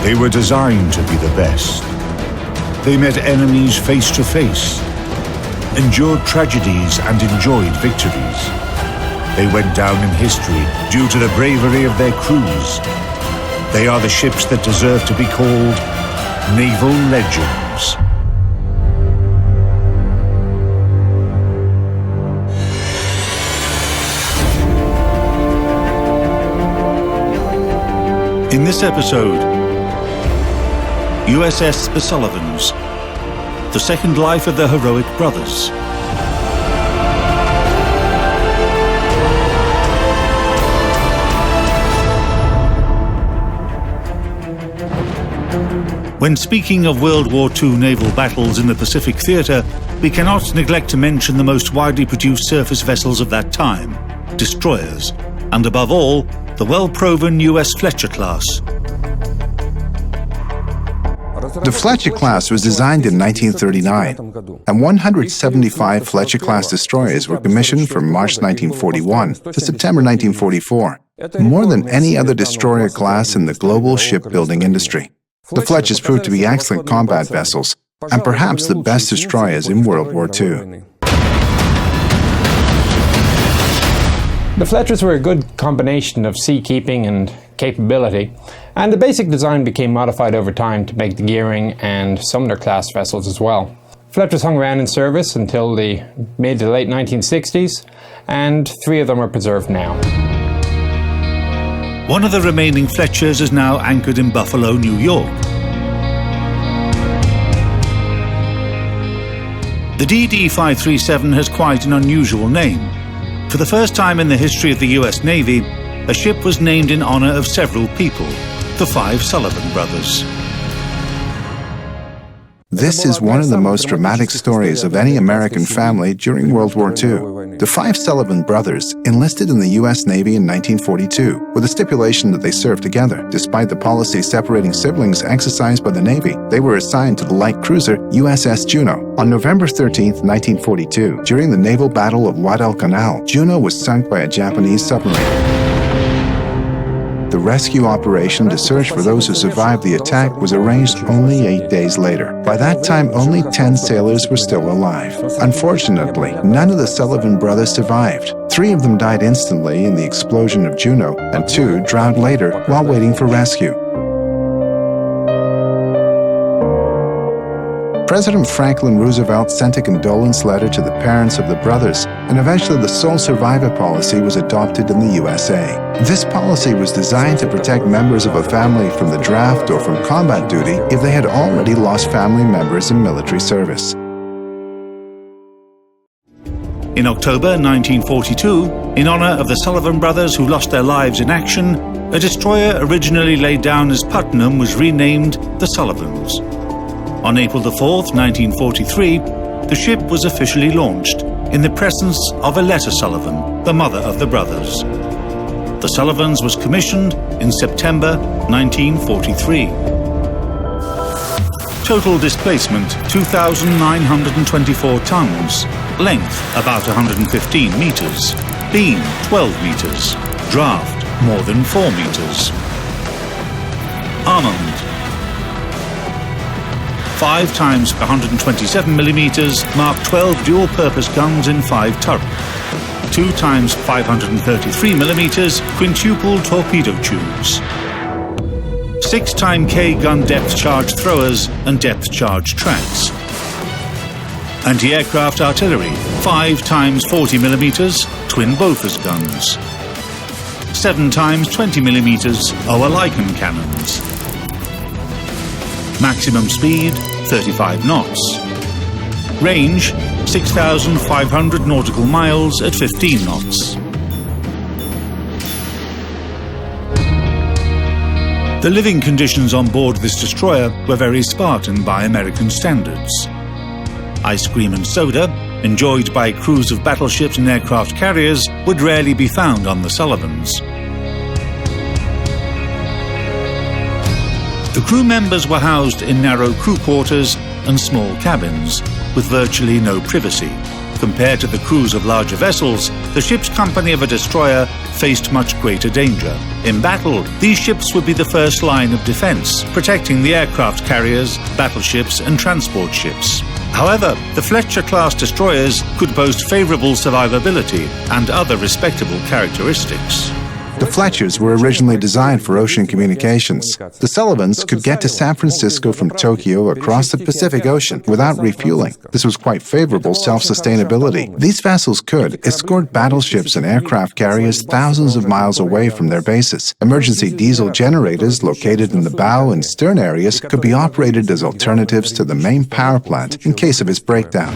They were designed to be the best. They met enemies face to face, endured tragedies and enjoyed victories. They went down in history due to the bravery of their crews. They are the ships that deserve to be called naval legends. In this episode, USS The Sullivans, the second life of the heroic brothers. When speaking of World War II naval battles in the Pacific theatre, we cannot neglect to mention the most widely produced surface vessels of that time, destroyers, and above all, the well-proven US Fletcher class. The Fletcher class was designed in 1939, and 175 Fletcher-class destroyers were commissioned from March 1941 to September 1944, more than any other destroyer class in the global shipbuilding industry. The Fletchers proved to be excellent combat vessels, and perhaps the best destroyers in World War II. The Fletchers were a good combination of seakeeping and capability, and the basic design became modified over time to make the gearing and Sumner-class vessels as well. Fletchers hung around in service until the mid to late 1960s, and 3 of them are preserved now. One of the remaining Fletchers is now anchored in Buffalo, New York. The DD-537 has quite an unusual name. For the first time in the history of the US Navy, a ship was named in honor of several people, the 5 Sullivan brothers. This is one of the most dramatic stories of any American family during World War II. The 5 Sullivan brothers enlisted in the US Navy in 1942 with a stipulation that they serve together. Despite the policy separating siblings exercised by the Navy, they were assigned to the light cruiser USS Juneau. On November 13, 1942, during the naval battle of Guadalcanal, Juneau was sunk by a Japanese submarine. The rescue operation to search for those who survived the attack was arranged only 8 days later. By that time, only 10 sailors were still alive. Unfortunately, none of the Sullivan brothers survived. 3 of them died instantly in the explosion of Juneau, and 2 drowned later while waiting for rescue. President Franklin Roosevelt sent a condolence letter to the parents of the brothers, and eventually the sole survivor policy was adopted in the USA. This policy was designed to protect members of a family from the draft or from combat duty if they had already lost family members in military service. In October 1942, in honor of the Sullivan brothers who lost their lives in action, a destroyer originally laid down as Putnam was renamed the Sullivans. On April 4, 1943, the ship was officially launched in the presence of Aletta Sullivan, the mother of the brothers. The Sullivans was commissioned in September 1943. Total displacement 2,924 tons, length about 115 meters, beam 12 meters, draft more than 4 meters. Armament 5 times 127 millimeters, Mark 12 dual-purpose guns in 5 turrets. 2 times 533 millimeters, quintuple torpedo tubes. 6 times K gun depth charge throwers and depth charge tracks. Anti-aircraft artillery, 5 times 40 millimeters, twin Bofors guns. 7 times 20 millimeters, Oerlikon cannons. Maximum speed, 35 knots. Range, 6,500 nautical miles at 15 knots. The living conditions on board this destroyer were very Spartan by American standards. Ice cream and soda, enjoyed by crews of battleships and aircraft carriers, would rarely be found on the Sullivans. The crew members were housed in narrow crew quarters and small cabins, with virtually no privacy. compared to the crews of larger vessels, the ship's company of a destroyer faced much greater danger. In battle, these ships would be the first line of defense, protecting the aircraft carriers, battleships, and transport ships. However, the Fletcher-class destroyers could boast favorable survivability and other respectable characteristics. The Fletchers were originally designed for ocean communications. The Sullivans could get to San Francisco from Tokyo across the Pacific Ocean without refueling. This was quite favorable self-sustainability. These vessels could escort battleships and aircraft carriers thousands of miles away from their bases. Emergency diesel generators located in the bow and stern areas could be operated as alternatives to the main power plant in case of its breakdown.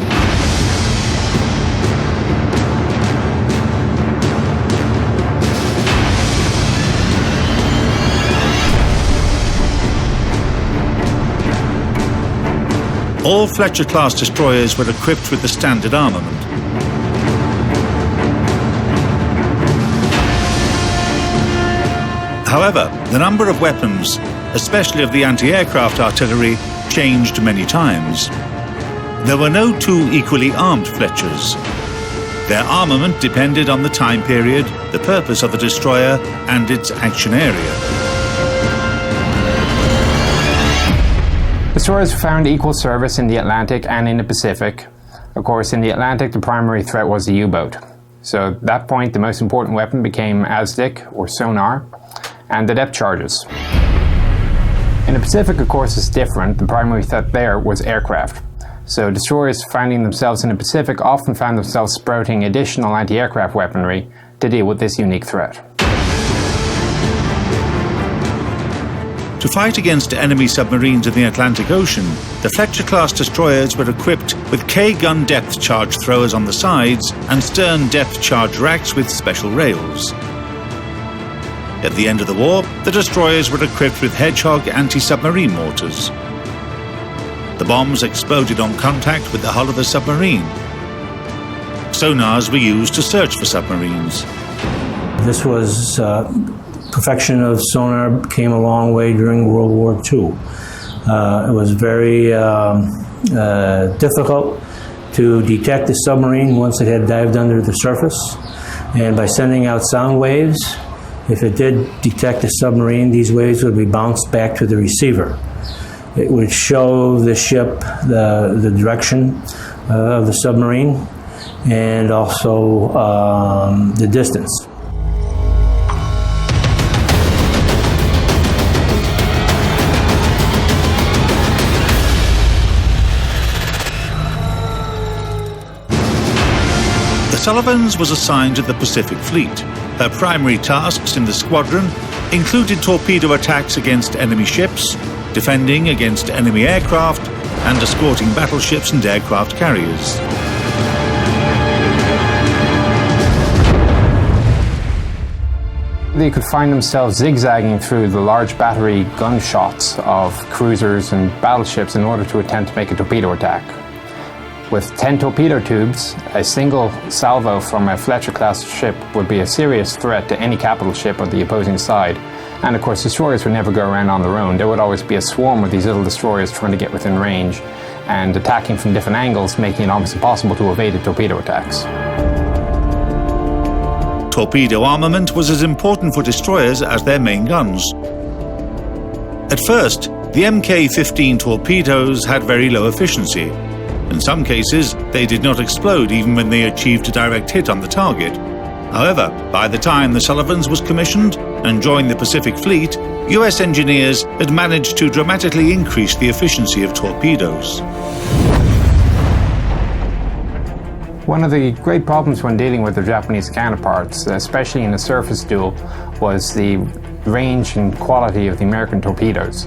All Fletcher-class destroyers were equipped with the standard armament. However, the number of weapons, especially of the anti-aircraft artillery, changed many times. There were no two equally armed Fletchers. Their armament depended on the time period, the purpose of the destroyer, and its action area. Destroyers found equal service in the Atlantic and in the Pacific. Of course, in the Atlantic, the primary threat was the U-boat. So at that point, the most important weapon became ASDIC, or sonar, and the depth charges. In the Pacific, of course, it's different. The primary threat there was aircraft. So destroyers finding themselves in the Pacific often found themselves sprouting additional anti-aircraft weaponry to deal with this unique threat. To fight against enemy submarines in the Atlantic Ocean, the Fletcher-class destroyers were equipped with K-gun depth charge throwers on the sides and stern depth charge racks with special rails. At the end of the war, the destroyers were equipped with Hedgehog anti-submarine mortars. The bombs exploded on contact with the hull of the submarine. Sonars were used to search for submarines. This was perfection of sonar came a long way during World War II. It was very difficult to detect the submarine once it had dived under the surface. And by sending out sound waves, if it did detect a submarine, these waves would be bounced back to the receiver. It would show the ship the direction of the submarine and also the distance. The Sullivans was assigned to the Pacific Fleet. Her primary tasks in the squadron included torpedo attacks against enemy ships, defending against enemy aircraft, and escorting battleships and aircraft carriers. They could find themselves zigzagging through the large battery gunshots of cruisers and battleships in order to attempt to make a torpedo attack. With 10 torpedo tubes, a single salvo from a Fletcher-class ship would be a serious threat to any capital ship on the opposing side. And of course, destroyers would never go around on their own. There would always be a swarm of these little destroyers trying to get within range and attacking from different angles, making it almost impossible to evade the torpedo attacks. Torpedo armament was as important for destroyers as their main guns. At first, the Mk-15 torpedoes had very low efficiency. In some cases, they did not explode even when they achieved a direct hit on the target. However, by the time the Sullivans was commissioned and joined the Pacific Fleet, US engineers had managed to dramatically increase the efficiency of torpedoes. One of the great problems when dealing with their Japanese counterparts, especially in a surface duel, was the range and quality of the American torpedoes.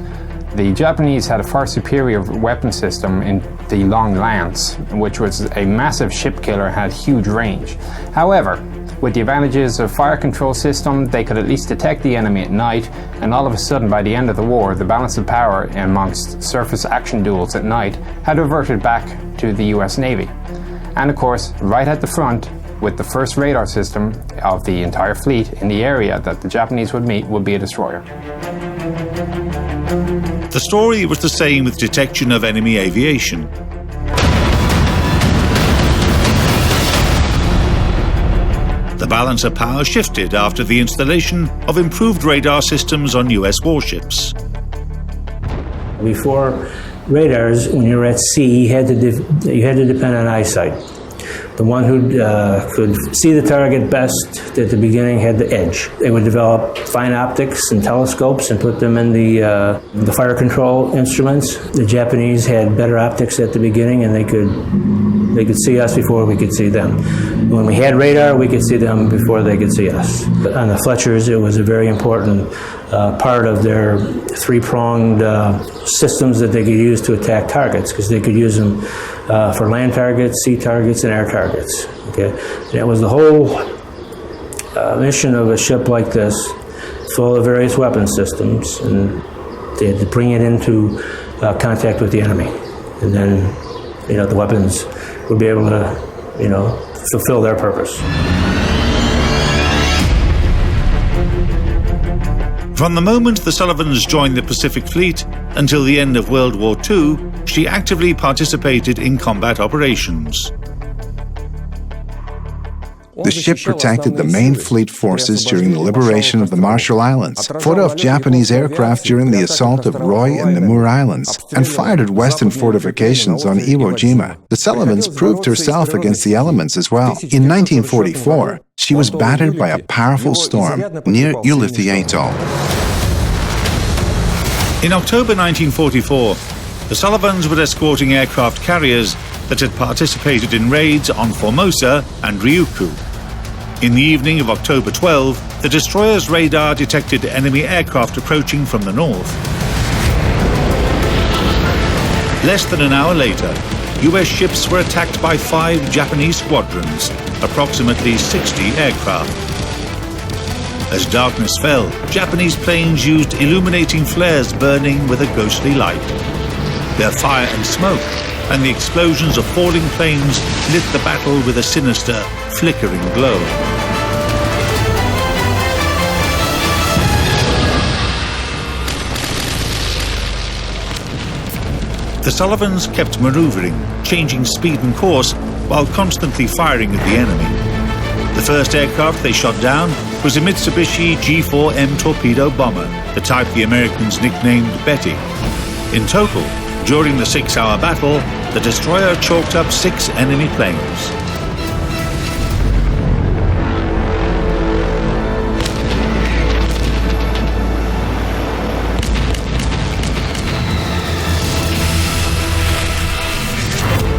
The Japanese had a far superior weapon system in the Long Lance, which was a massive ship killer and had huge range. However, with the advantages of fire control system, they could at least detect the enemy at night, and all of a sudden by the end of the war, the balance of power amongst surface action duels at night had reverted back to the US Navy. And of course, right at the front, with the first radar system of the entire fleet in the area that the Japanese would meet, would be a destroyer. The story was the same with detection of enemy aviation. The balance of power shifted after the installation of improved radar systems on US warships. Before radars, when you were at sea, you had to depend on eyesight. The one who could see the target best at the beginning had the edge. They would develop fine optics and telescopes and put them in the fire control instruments. The Japanese had better optics at the beginning, and they could see us before we could see them. When we had radar, we could see them before they could see us. But on the Fletchers, it was a very important part of their three-pronged systems that they could use to attack targets, because they could use them for land targets, sea targets, and air targets. Okay, that was the whole mission of a ship like this, full of various weapon systems, and they had to bring it into contact with the enemy, and then the weapons would be able to fulfill their purpose. From the moment the Sullivans joined the Pacific Fleet until the end of World War II, she actively participated in combat operations. The ship protected the main fleet forces during the liberation of the Marshall Islands, fought off Japanese aircraft during the assault of Roy and Namur Islands, and fired at Western fortifications on Iwo Jima. The Sullivans proved herself against the elements as well. In 1944, she was battered by a powerful storm near Ulithi Atoll. In October 1944, the Sullivans were escorting aircraft carriers that had participated in raids on Formosa and Ryukyu. In the evening of October 12, the destroyer's radar detected enemy aircraft approaching from the north. Less than an hour later, US ships were attacked by 5 Japanese squadrons, approximately 60 aircraft. As darkness fell, Japanese planes used illuminating flares burning with a ghostly light. Their fire and smoke and the explosions of falling planes lit the battle with a sinister, flickering glow. The Sullivans kept maneuvering, changing speed and course while constantly firing at the enemy. The first aircraft they shot down was a Mitsubishi G4M torpedo bomber, the type the Americans nicknamed Betty. In total, during the 6-hour battle, the destroyer chalked up 6 enemy planes.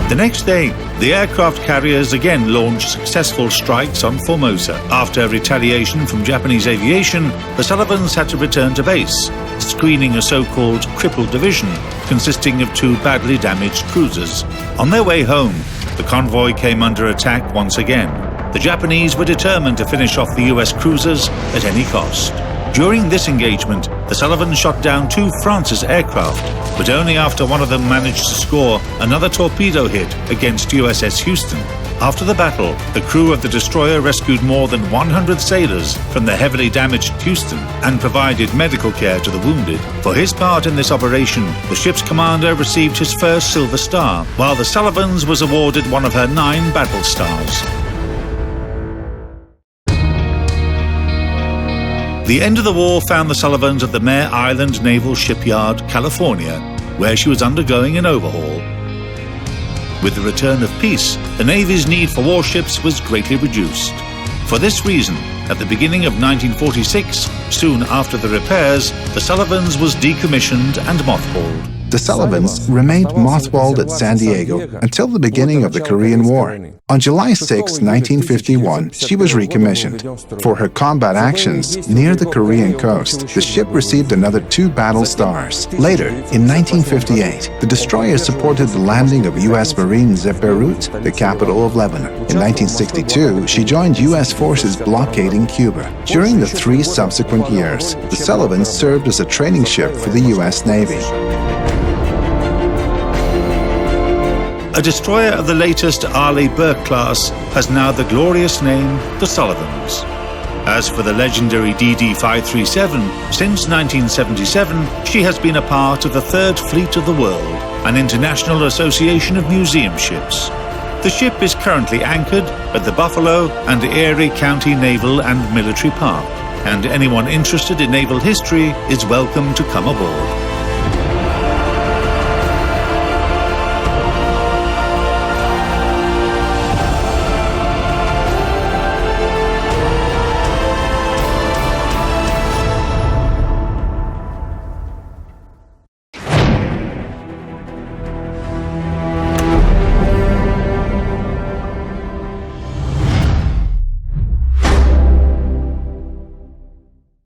The next day, the aircraft carriers again launched successful strikes on Formosa. After retaliation from Japanese aviation, the Sullivans had to return to base, screening a so-called crippled division consisting of 2 badly damaged cruisers. On their way home, the convoy came under attack once again. The Japanese were determined to finish off the US cruisers at any cost. During this engagement, the Sullivans shot down 2 Francis aircraft, but only after one of them managed to score another torpedo hit against USS Houston. After the battle, the crew of the destroyer rescued more than 100 sailors from the heavily damaged Houston and provided medical care to the wounded. For his part in this operation, the ship's commander received his first Silver Star, while the Sullivans was awarded one of her 9 battle stars. The end of the war found the Sullivans at the Mare Island Naval Shipyard, California, where she was undergoing an overhaul. With the return of peace, the Navy's need for warships was greatly reduced. For this reason, at the beginning of 1946, soon after the repairs, the Sullivans was decommissioned and mothballed. The Sullivans remained mothballed at San Diego until the beginning of the Korean War. On July 6, 1951, she was recommissioned. For her combat actions near the Korean coast, the ship received another 2 battle stars. Later, in 1958, the destroyer supported the landing of U.S. Marines at Beirut, the capital of Lebanon. In 1962, she joined U.S. forces blockading Cuba. During the 3 subsequent years, the Sullivans served as a training ship for the U.S. Navy. A destroyer of the latest Arleigh Burke class has now the glorious name the Sullivans. As for the legendary DD-537, since 1977, she has been a part of the 3rd Fleet of the World, an international association of museum ships. The ship is currently anchored at the Buffalo and Erie County Naval and Military Park, and anyone interested in naval history is welcome to come aboard.